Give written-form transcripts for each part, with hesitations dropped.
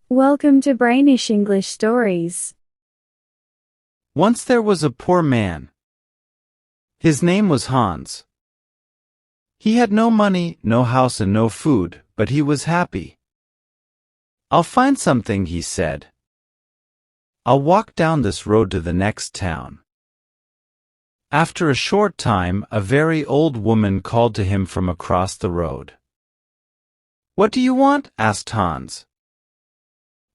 Welcome to Brainish English Stories. Once there was a poor man. His name was Hans. He had no money, no house and no food, but he was happy. "I'll find something," he said. "I'll walk down this road to the next town." After a short time, a very old woman called to him from across the road. "What do you want?" asked Hans.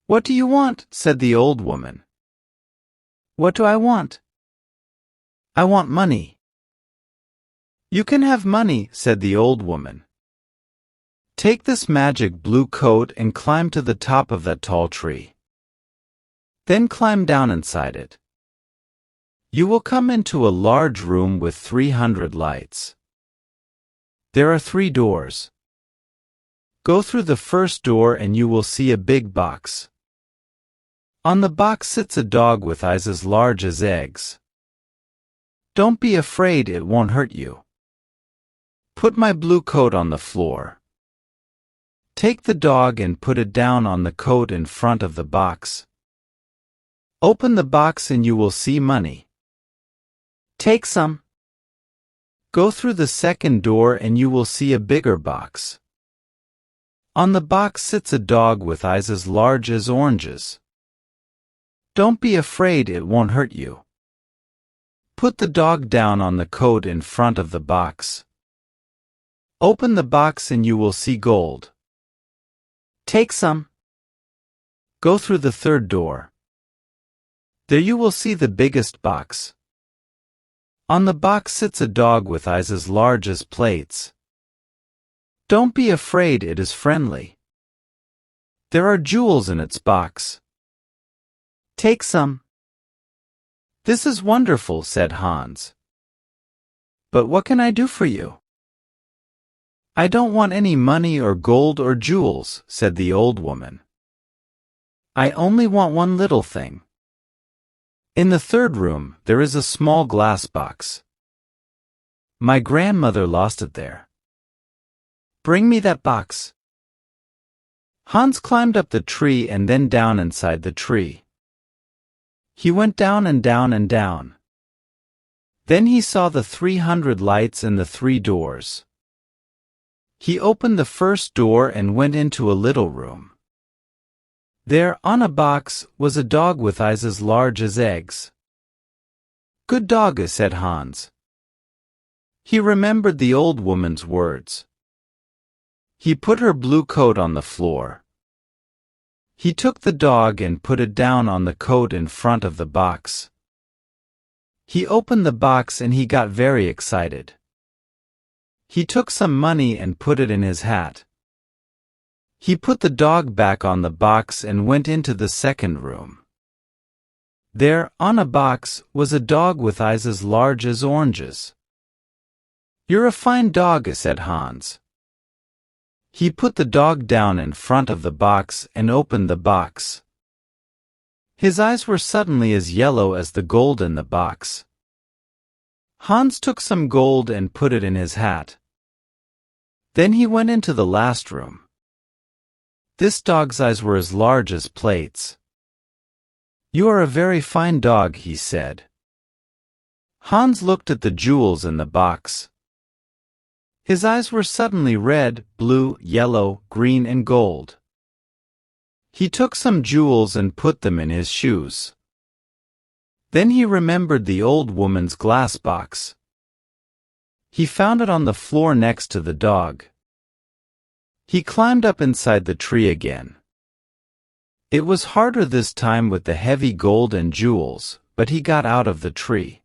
"What do you want?" said the old woman. "What do I want?" "I want money." "You can have money," said the old woman. "Take this magic blue coat and climb to the top of that tall tree. Then climb down inside it. You will come into a large room with 300 lights. There are 3 doors. Go through the first door and you will see a big box. On the box sits a dog with eyes as large as eggs. Don't be afraid, it won't hurt you. Put my blue coat on the floor. Take the dog and put it down on the coat in front of the box. Open the box and you will see money. Take some. Go through the second door and you will see a bigger box. On the box sits a dog with eyes as large as oranges. Don't be afraid, it won't hurt you. Put the dog down on the coat in front of the box. Open the box and you will see gold. Take some. Go through the third door. There you will see the biggest box. On the box sits a dog with eyes as large as plates. Don't be afraid, it is friendly. There are jewels in its box. Take some. This is wonderful, said Hans. But what can I do for you? I don't want any money or gold or jewels, said the old woman. I only want one little thing. In the third room, there is a small glass box. My grandmother lost it there. Bring me that box. Hans climbed up the tree and then down inside the tree. He went down and down and down. Then he saw the 300 lights and the 3 doors. He opened the first door and went into a little room. There, on a box, was a dog with eyes as large as eggs. Good dog, said Hans. He remembered the old woman's words. He put her blue coat on the floor. He took the dog and put it down on the coat in front of the box. He opened the box and he got very excited. He took some money and put it in his hat. He put the dog back on the box and went into the second room. There, on a box, was a dog with eyes as large as oranges. You're a fine dog, said Hans. He put the dog down in front of the box and opened the box. His eyes were suddenly as yellow as the gold in the box. Hans took some gold and put it in his hat. Then he went into the last room. This dog's eyes were as large as plates. You are a very fine dog, he said. Hans looked at the jewels in the box. His eyes were suddenly red, blue, yellow, green, and gold. He took some jewels and put them in his shoes. Then he remembered the old woman's glass box. He found it on the floor next to the dog. He climbed up inside the tree again. It was harder this time with the heavy gold and jewels, but he got out of the tree.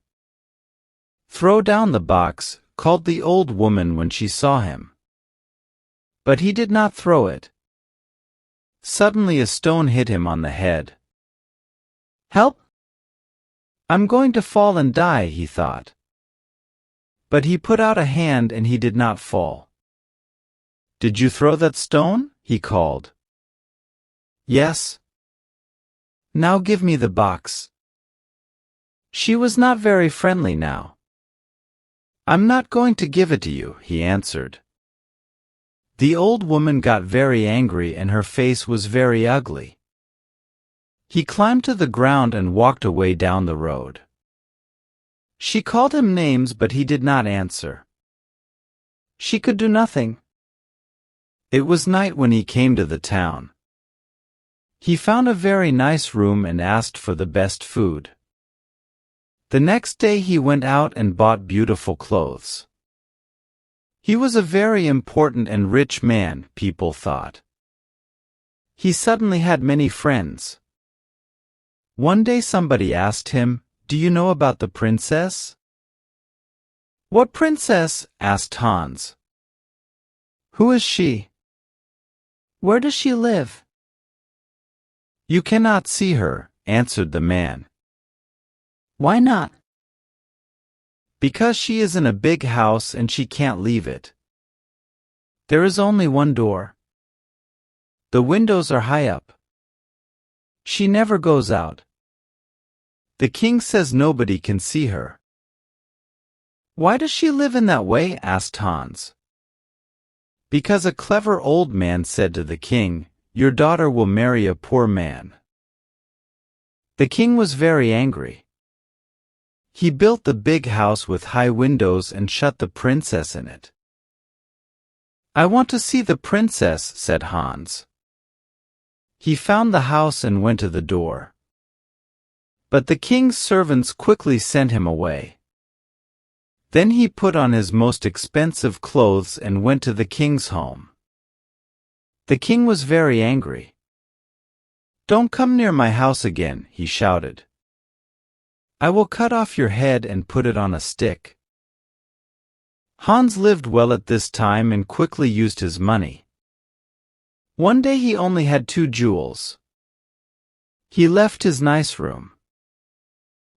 Throw down the box, called the old woman when she saw him. But he did not throw it. Suddenly a stone hit him on the head. Help! I'm going to fall and die, he thought. But he put out a hand and he did not fall. Did you throw that stone? He called. Yes. Now give me the box. She was not very friendly now. I'm not going to give it to you, he answered. The old woman got very angry and her face was very ugly. He climbed to the ground and walked away down the road. She called him names, but he did not answer. She could do nothing. It was night when he came to the town. He found a very nice room and asked for the best food. The next day he went out and bought beautiful clothes. He was a very important and rich man, people thought. He suddenly had many friends. One day somebody asked him, "Do you know about the princess?" "What princess?" asked Hans. "Who is she?" "Where does she live?" "You cannot see her," answered the man. "Why not?" "Because she is in a big house and she can't leave it. There is only one door. The windows are high up. She never goes out. The king says nobody can see her." "Why does she live in that way?" asked Hans. "Because a clever old man said to the king, 'Your daughter will marry a poor man.' The king was very angry. He built the big house with high windows and shut the princess in it." "I want to see the princess," said Hans. He found the house and went to the door. But the king's servants quickly sent him away. Then he put on his most expensive clothes and went to the king's home. The king was very angry. "Don't come near my house again," he shouted. "I will cut off your head and put it on a stick." Hans lived well at this time and quickly used his money. One day he only had 2 jewels. He left his nice room.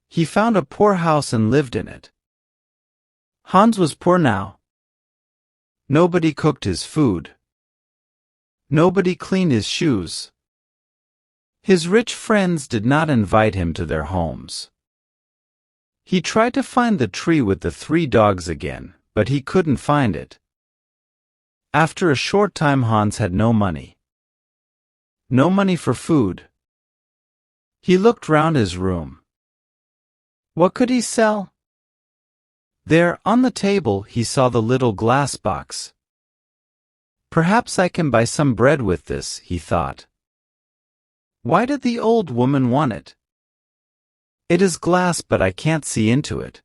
He found a poor house and lived in it. Hans was poor now. Nobody cooked his food. Nobody cleaned his shoes. His rich friends did not invite him to their homes. He tried to find the tree with the 3 dogs again, but he couldn't find it. After a short time Hans had no money. No money for food. He looked round his room. What could he sell? There, on the table, he saw the little glass box. "Perhaps I can buy some bread with this," he thought. Why did the old woman want it? It is glass, but I can't see into it.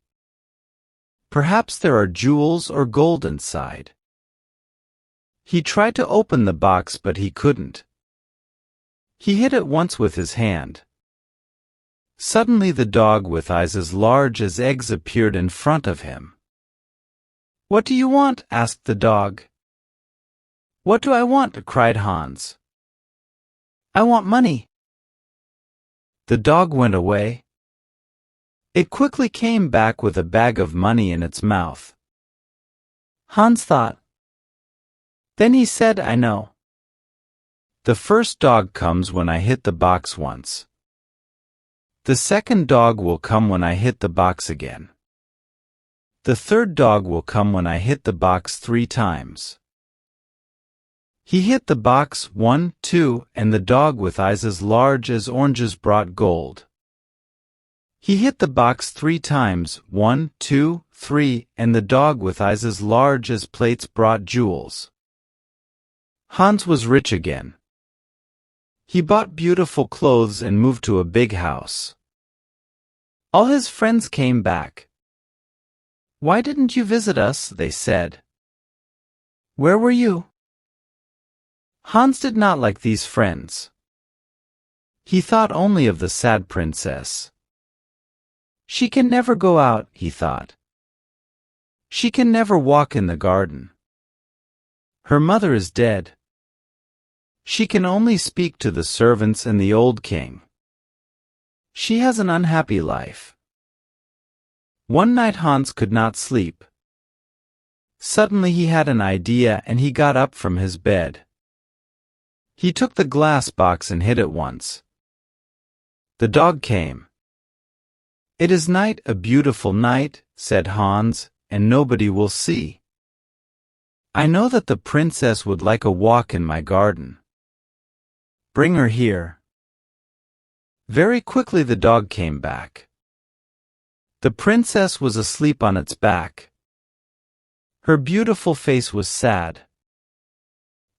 Perhaps there are jewels or gold inside. He tried to open the box, but he couldn't. He hit it once with his hand. Suddenly the dog with eyes as large as eggs appeared in front of him. "What do you want?" asked the dog. "What do I want?" cried Hans. "I want money." The dog went away. It quickly came back with a bag of money in its mouth. Hans thought. Then he said, "I know. The first dog comes when I hit the box once. The second dog will come when I hit the box again. The third dog will come when I hit the box 3 times. He hit the box 1, 2, and the dog with eyes as large as oranges brought gold. He hit the box 3 times, 1, 2, 3, and the dog with eyes as large as plates brought jewels. Hans was rich again. He bought beautiful clothes and moved to a big house. All his friends came back. "Why didn't you visit us?" they said. "Where were you?" Hans did not like these friends. He thought only of the sad princess. She can never go out, he thought. She can never walk in the garden. Her mother is dead. She can only speak to the servants and the old king. She has an unhappy life. One night Hans could not sleep. Suddenly he had an idea and he got up from his bed. He took the glass box and hit it once. The dog came. "It is night, a beautiful night," said Hans, "and nobody will see. I know that the princess would like a walk in my garden. Bring her here." Very quickly the dog came back. The princess was asleep on its back. Her beautiful face was sad.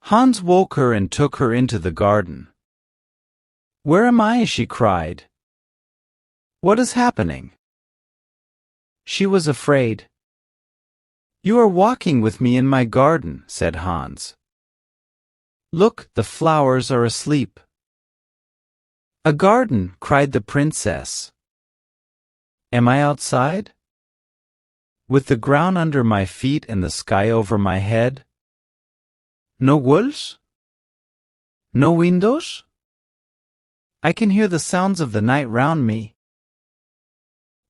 Hans woke her and took her into the garden. "Where am I?" she cried. "What is happening?" She was afraid. "You are walking with me in my garden," said Hans. "Look, the flowers are asleep." "A garden," cried the princess. "Am I outside? With the ground under my feet and the sky over my head? No walls? No windows? I can hear the sounds of the night round me."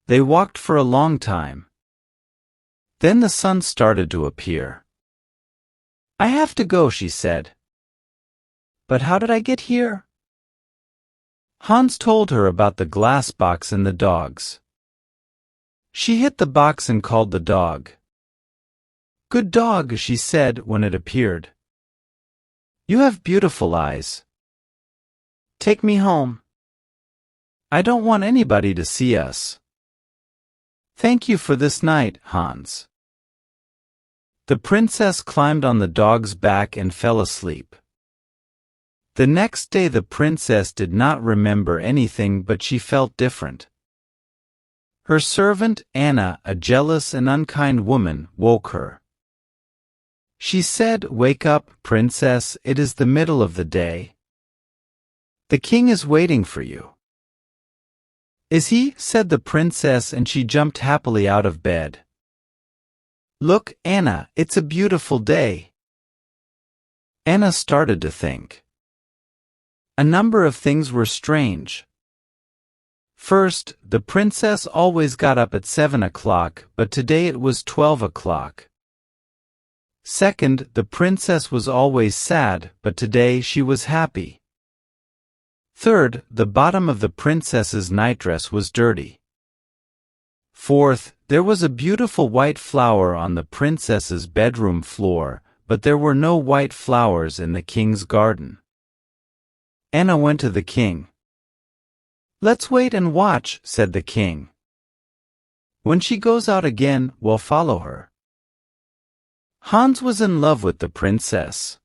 They walked for a long time. Then the sun started to appear. "I have to go," she said. "But how did I get here?" Hans told her about the glass box and the dogs. She hit the box and called the dog. "Good dog," she said when it appeared. "You have beautiful eyes. Take me home. I don't want anybody to see us." "Thank you for this night, Hans." The princess climbed on the dog's back and fell asleep. The next day the princess did not remember anything, but she felt different. Her servant, Anna, a jealous and unkind woman, woke her. She said, "Wake up, princess, it is the middle of the day. The king is waiting for you." "Is he?" said the princess, and she jumped happily out of bed. "Look, Anna, it's a beautiful day." Anna started to think. A number of things were strange. First, the princess always got up at 7 o'clock, but today it was 12 o'clock. Second, the princess was always sad, but today she was happy. Third, the bottom of the princess's nightdress was dirty. Fourth, there was a beautiful white flower on the princess's bedroom floor, but there were no white flowers in the king's garden. Anna went to the king. "Let's wait and watch," said the king. "When she goes out again, we'll follow her." Hans was in love with the princess.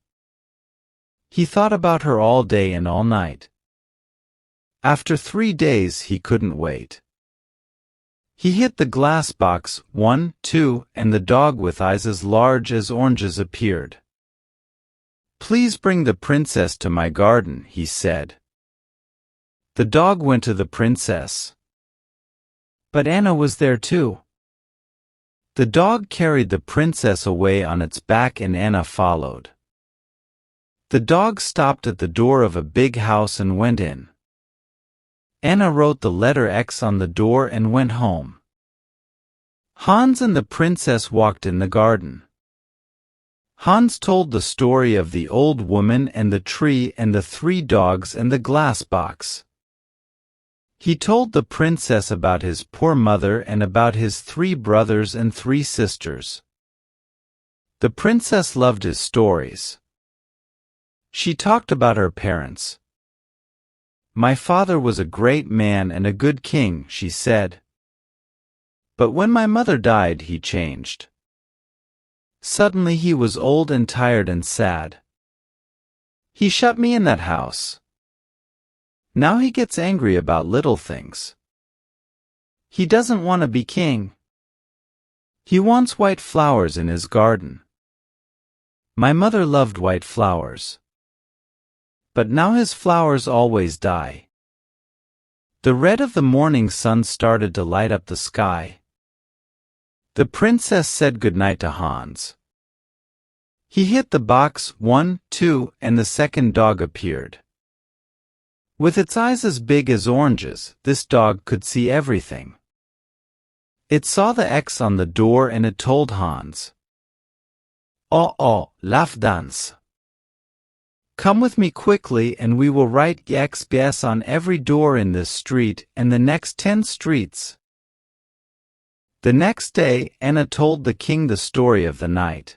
He thought about her all day and all night. After 3 days he couldn't wait. He hit the glass box, 1, 2, and the dog with eyes as large as oranges appeared. "Please bring the princess to my garden," he said. The dog went to the princess. But Anna was there too. The dog carried the princess away on its back and Anna followed. The dog stopped at the door of a big house and went in. Anna wrote the letter X on the door and went home. Hans and the princess walked in the garden. Hans told the story of the old woman and the tree and the 3 dogs and the glass box. He told the princess about his poor mother and about his 3 brothers and 3 sisters. The princess loved his stories. She talked about her parents. "My father was a great man and a good king," she said. "But when my mother died, he changed. Suddenly he was old and tired and sad. He shut me in that house. Now he gets angry about little things. He doesn't want to be king. He wants white flowers in his garden. My mother loved white flowers. But now his flowers always die." The red of the morning sun started to light up the sky. The princess said goodnight to Hans. He hit the box, 1, 2, and the second dog appeared. With its eyes as big as oranges, this dog could see everything. It saw the X on the door and it told Hans. "Oh, laugh dance. Come with me quickly and we will write XBS on every door in this street and the next 10 streets." The next day, Anna told the king the story of the night.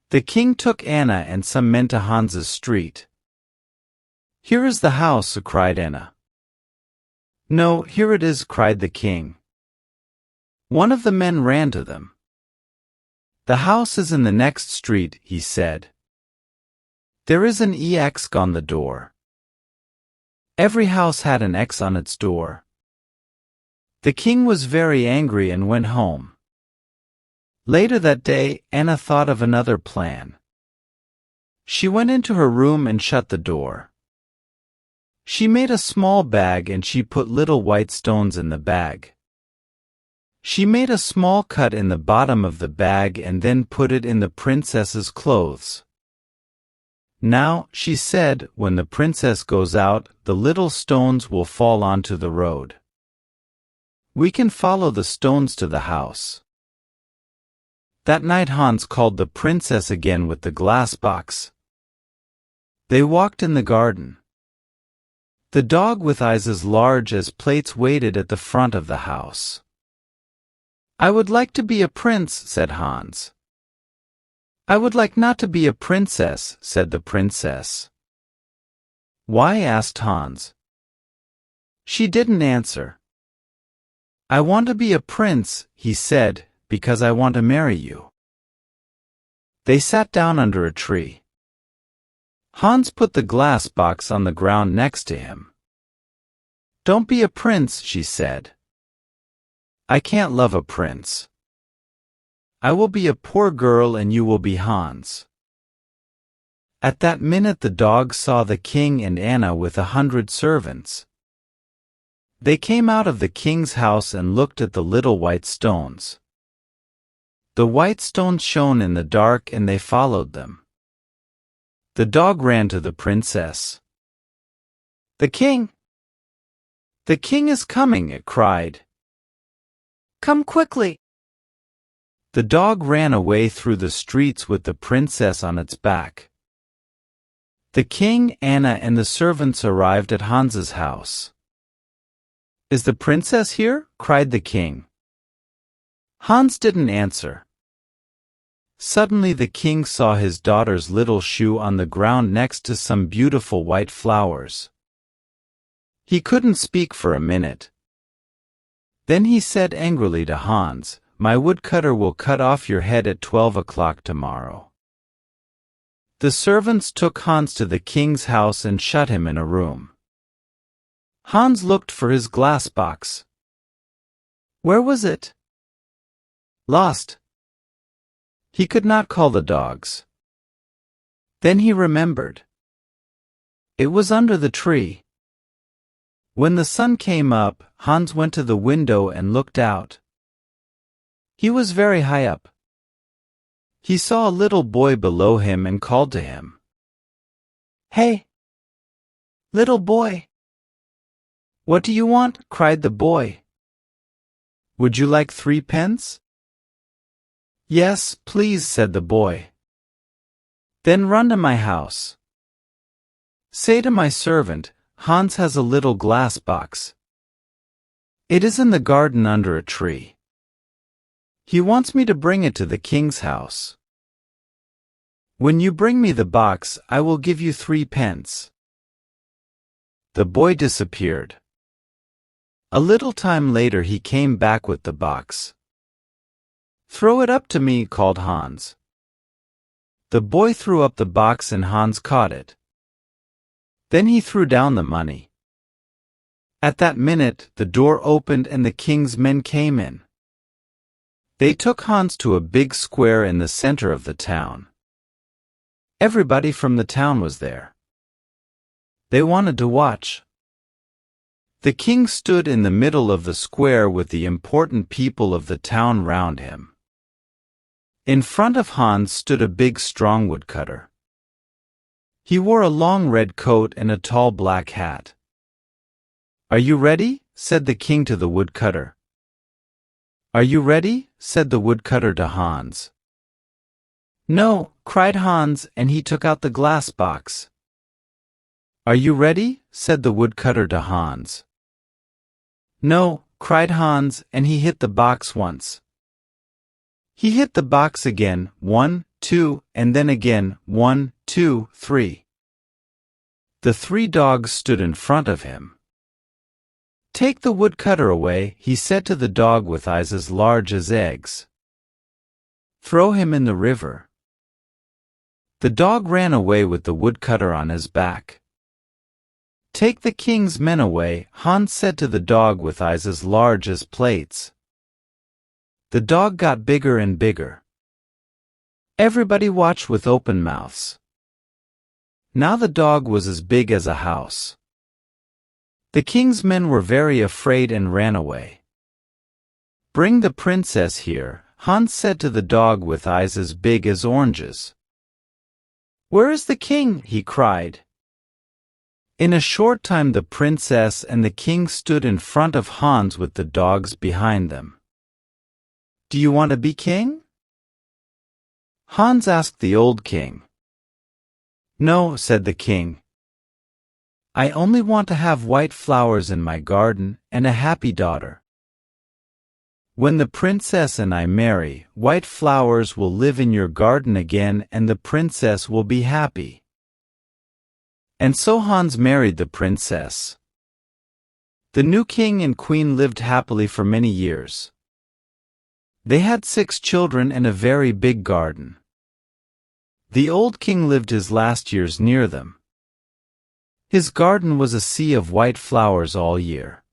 The king took Anna and some men to Hans's street. "Here is the house," cried Anna. No, here it is, cried the king. One of the men ran to them. The house is in the next street, he said. There is an EX on the door. Every house had an X on its door. The king was very angry and went home. Later that day, Anna thought of another plan. She went into her room and shut the door. She made a small bag and she put little white stones in the bag. She made a small cut in the bottom of the bag and then put it in the princess's clothes. Now, she said, when the princess goes out, the little stones will fall onto the road. We can follow the stones to the house. That night Hans called the princess again with the glass box. They walked in the garden. The dog with eyes as large as plates waited at the front of the house. I would like to be a prince, said Hans. I would like not to be a princess, said the princess. Why? Asked Hans. She didn't answer. I want to be a prince, he said, because I want to marry you. They sat down under a tree. Hans put the glass box on the ground next to him. Don't be a prince, she said. I can't love a prince. I will be a poor girl and you will be Hans. At that minute the dog saw the king and Anna with 100 servants. They came out of the king's house and looked at the little white stones. The white stones shone in the dark and they followed them. The dog ran to the princess. The king! The king is coming, it cried. Come quickly! The dog ran away through the streets with the princess on its back. The king, Anna, and the servants arrived at Hans's house. Is the princess here? Cried the king. Hans didn't answer. Suddenly the king saw his daughter's little shoe on the ground next to some beautiful white flowers. He couldn't speak for a minute. Then he said angrily to Hans, My woodcutter will cut off your head at 12 o'clock tomorrow. The servants took Hans to the king's house and shut him in a room. Hans looked for his glass box. Where was it? Lost. He could not call the dogs. Then he remembered. It was under the tree. When the sun came up, Hans went to the window and looked out. He was very high up. He saw a little boy below him and called to him. Hey! Little boy! What do you want? Cried the boy. Would you like 3 pence? Yes, please, said the boy. Then run to my house. Say to my servant, Hans has a little glass box. It is in the garden under a tree. He wants me to bring it to the king's house. When you bring me the box, I will give you 3 pence. The boy disappeared. A little time later he came back with the box. Throw it up to me, called Hans. The boy threw up the box and Hans caught it. Then he threw down the money. At that minute, the door opened and the king's men came in. They took Hans to a big square in the center of the town. Everybody from the town was there. They wanted to watch. The king stood in the middle of the square with the important people of the town round him. In front of Hans stood a big strong woodcutter. He wore a long red coat and a tall black hat. Are you ready? Said the king to the woodcutter. Are you ready? Said the woodcutter to Hans. No, cried Hans, and he took out the glass box. Are you ready? Said the woodcutter to Hans. No, cried Hans, and he hit the box once. He hit the box again, 1, 2, and then again, 1, 2, 3. The 3 dogs stood in front of him. "Take the woodcutter away," he said to the dog with eyes as large as eggs. "Throw him in the river." The dog ran away with the woodcutter on his back. "Take the king's men away," Hans said to the dog with eyes as large as plates. The dog got bigger and bigger. Everybody watched with open mouths. Now the dog was as big as a house. The king's men were very afraid and ran away. "Bring the princess here," Hans said to the dog with eyes as big as oranges. "Where is the king?" he cried. In a short time the princess and the king stood in front of Hans with the dogs behind them. "Do you want to be king?" Hans asked the old king. "No," said the king. "I only want to have white flowers in my garden and a happy daughter. When the princess and I marry, white flowers will live in your garden again and the princess will be happy." And so Hans married the princess. The new king and queen lived happily for many years. They had 6 children and a very big garden. The old king lived his last years near them. His garden was a sea of white flowers all year.